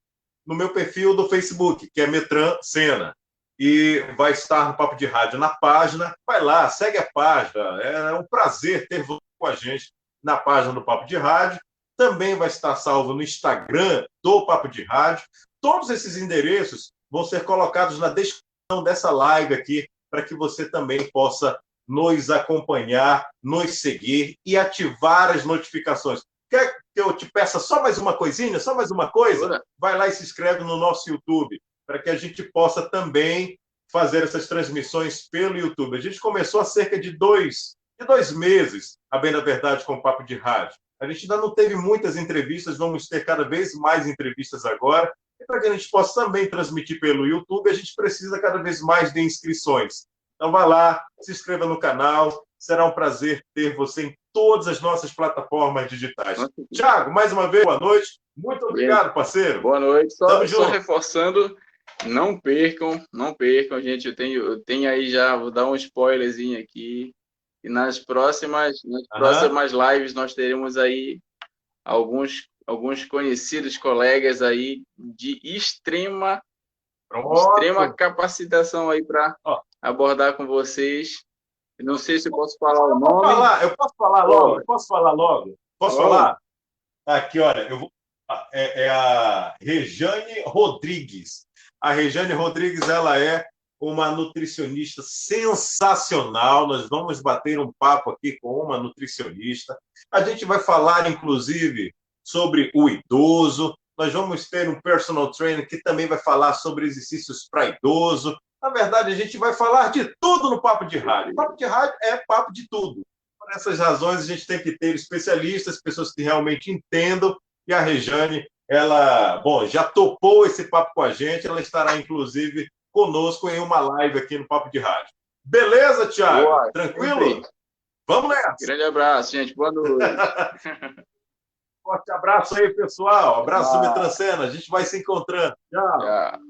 do Facebook, que é Metran Sena. E vai estar no Papo de Rádio na página. Vai lá, segue a página. É um prazer ter você com a gente na página do Papo de Rádio. Também vai estar salvo no Instagram do Papo de Rádio. Todos esses endereços vão ser colocados na descrição dessa live aqui, para que você também possa nos acompanhar, nos seguir e ativar as notificações. Quer que eu te peça só mais uma coisinha, só mais uma coisa? Vai lá e se inscreve no nosso YouTube, para que a gente possa também fazer essas transmissões pelo YouTube. A gente começou há cerca de dois meses, a bem da verdade, com o Papo de Rádio. A gente ainda não teve muitas entrevistas, vamos ter cada vez mais entrevistas agora. E para que a gente possa também transmitir pelo YouTube, a gente precisa cada vez mais de inscrições. Então vá lá, se inscreva no canal. Será um prazer ter você em todas as nossas plataformas digitais. Tiago, mais uma vez, boa noite. Muito obrigado, parceiro. Boa noite. Tamo Só junto. reforçando, não percam, gente. Eu tenho aí já, vou dar um spoilerzinho aqui. E nas próximas lives nós teremos aí alguns conhecidos colegas aí de extrema capacitação aí para abordar com vocês. Eu não sei se eu posso falar o nome. Eu posso falar logo? Posso falar? Aqui, olha, é a Rejane Rodrigues. A Rejane Rodrigues, ela é uma nutricionista sensacional. Nós vamos bater um papo aqui com uma nutricionista. A gente vai falar, inclusive, sobre o idoso. Nós vamos ter um personal trainer que também vai falar sobre exercícios para idoso. Na verdade, a gente vai falar de tudo no Papo de Rádio. Papo de Rádio é papo de tudo. Por essas razões, a gente tem que ter especialistas, pessoas que realmente entendam. E a Rejane, ela, já topou esse papo com a gente. Ela estará, inclusive, conosco em uma live aqui no Papo de Rádio. Beleza, Thiago? Boa, tranquilo? Perfeito. Vamos nessa. Grande abraço, gente. Boa noite. Forte abraço aí, pessoal. Abraço do Metrancena. A gente vai se encontrando. Tchau. Tchau.